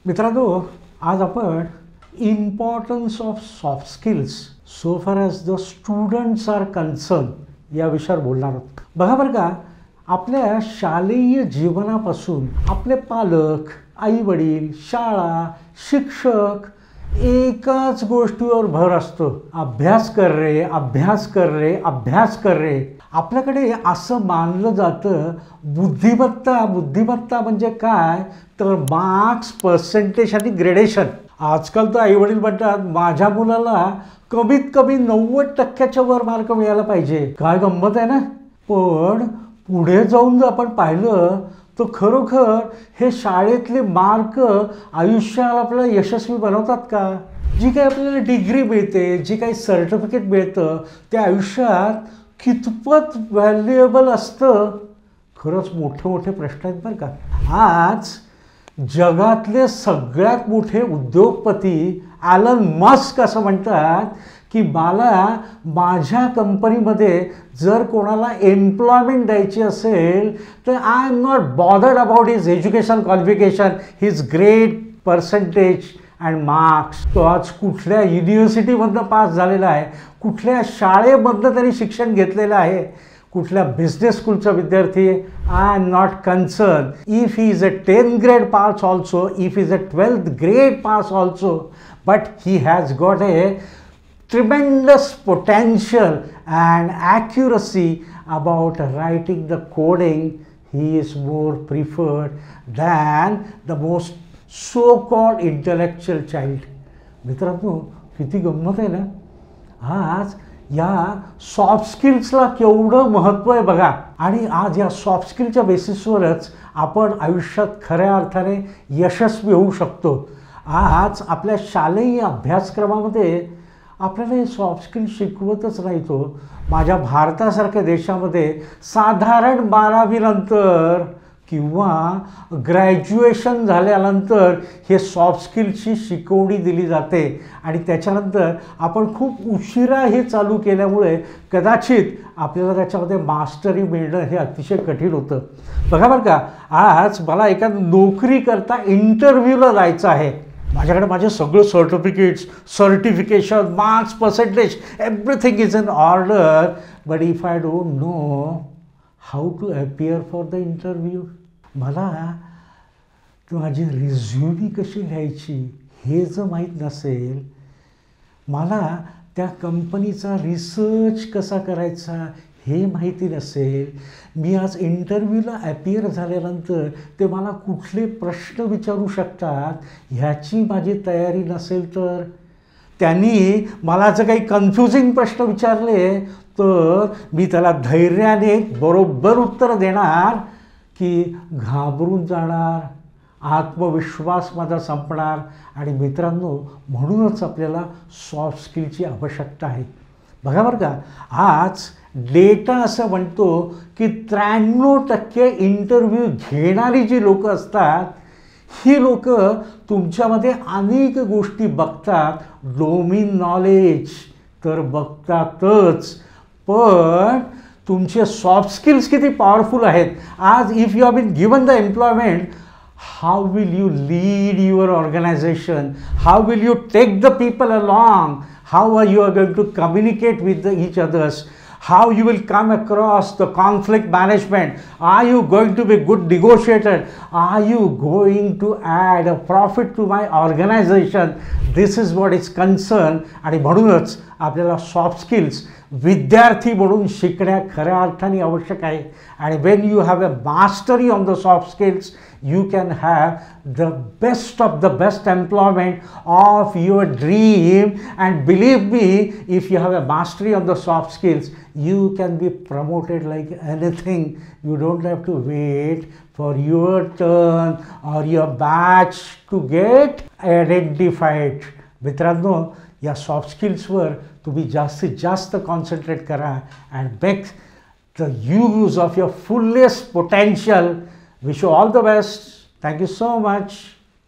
मित्रांनो, आज आपण importance of soft skills so far as the students are concern या विषयावर बोलणार आहोत. बघा बरं का, आपल्या शालेय जीवनापासून आपले पालक, आई वडील, शाळा, शिक्षक एकाच गोष्टीवर भर असतो, अभ्यास कर रे, अभ्यास कर रे, अभ्यास कर रे. आपल्याकडे असं मानलं जातं बुद्धिमत्ता म्हणजे काय तर मार्क्स, पर्सेंटेज आणि ग्रेडेशन. आजकाल तर आईवडील म्हणतात माझ्या मुलाला कमीत कमी 90% वर मार्क मिळायला पाहिजे. काय गंमत आहे ना. पण पुढे जाऊन जर आपण पाहिलं तर खरोखर हे शाळेतले मार्क आयुष्याला आपल्याला यशस्वी बनवतात का? जी काही आपल्याला डिग्री मिळते, जी काही सर्टिफिकेट मिळतं ते आयुष्यात कितपत व्हॅल्युएबल असतं? खरंच मोठे मोठे प्रश्न आहेत बरं का. आज जगातले सगळ्यात मोठे उद्योगपती ॲलन मस्क असं म्हणतात की मला माझ्या कंपनीमध्ये जर कोणाला एम्प्लॉयमेंट द्यायची असेल तर I am not bothered about his education qualification, his grade, percentage and marks. तो आज कुठल्या युनिव्हर्सिटीमधनं पास झालेला आहे, कुठल्या शाळेमधनं तरी शिक्षण घेतलेलं आहे, कुठल्या बिझनेस स्कूलचा विद्यार्थी, I am not concern if he is a 10th grade pass also, if is a 12th grade pass also, but he has got a tremendous potential and accuracy about writing the coding. He is more preferred than the most so-called intellectual child. मित्रांनो, किती गंमत आहे ना. आज या soft स्किल्सला केवढं महत्त्व आहे बघा. आणि आज या सॉफ्ट स्किलच्या बेसिसवरच आपण आयुष्यात खऱ्या अर्थाने यशस्वी होऊ शकतो. आज आपल्या शालेय अभ्यासक्रमामध्ये आपल्याला हे सॉफ्ट स्किल शिकवतच नाही. तो माझ्या भारतासारख्या देशामध्ये साधारण 12वी नंतर किंवा ग्रॅज्युएशन झाल्यानंतर हे सॉफ्ट स्किलची शिकवणी दिली जाते आणि त्याच्यानंतर आपण खूप उशिरा हे चालू केल्यामुळे कदाचित आपल्याला त्याच्यामध्ये मास्टरी मिळणं हे अतिशय कठीण होतं. बघा बरं का, आज मला एका नोकरीकरता इंटरव्ह्यूला जायचं आहे. माझ्याकडे माझे सगळं certification, marks, percentage, everything is in order. But if I don't know how to appear for the interview, मला माझी रिझ्युमी कशी लिहायची हे जर माहीत नसेल, मला त्या कंपनीचा रिसर्च कसा करायचा हे माहिती नसेल, मी आज इंटरव्ह्यूला ॲपियर झाल्यानंतर ते मला कुठले प्रश्न विचारू शकतात ह्याची माझी तयारी नसेल तर, त्यांनी मला जर काही कन्फ्युजिंग प्रश्न विचारले तर मी त्याला धैर्याने बरोबर उत्तर देणार की घाबरून जाणार, आत्मविश्वास माझा संपणार. आणि मित्रांनो, म्हणूनच आपल्याला सॉफ्ट स्किलची आवश्यकता आहे. बघा बरं का, आज डेटा असं म्हणतो की 93% इंटरव्ह्यू घेणारी जी लोकं असतात ही लोकं तुमच्यामध्ये अनेक गोष्टी बघतात. डोमेन नॉलेज तर बघतातच, पण तुमचे सॉफ्ट स्किल्स किती पॉवरफुल आहेत. आज if you have been given the employment, how will you lead your organization, how will you take the people along, how are you going to communicate with each others, how you will come across the conflict management, are you going to be good negotiator, are you going to add a profit to my organization. This is what is concern. आणि म्हणूनच आपल्याला soft skills विद्यार्थी म्हणून शिकण्या खऱ्या अर्थाने आवश्यक आहे. आणि Wien you have a mastery on the soft skills, you can have the best of the best employment of your dream. And believe me, if you have a mastery on the soft skills, you can be promoted like anything. You don't have to wait for your turn or your batch to get identified. मित्रांनो, या soft स्किल्सवर तुम्ही जास्तीत जास्त concentrate करा and make the use of your fullest potential. Wish you all the best. Thank you so much.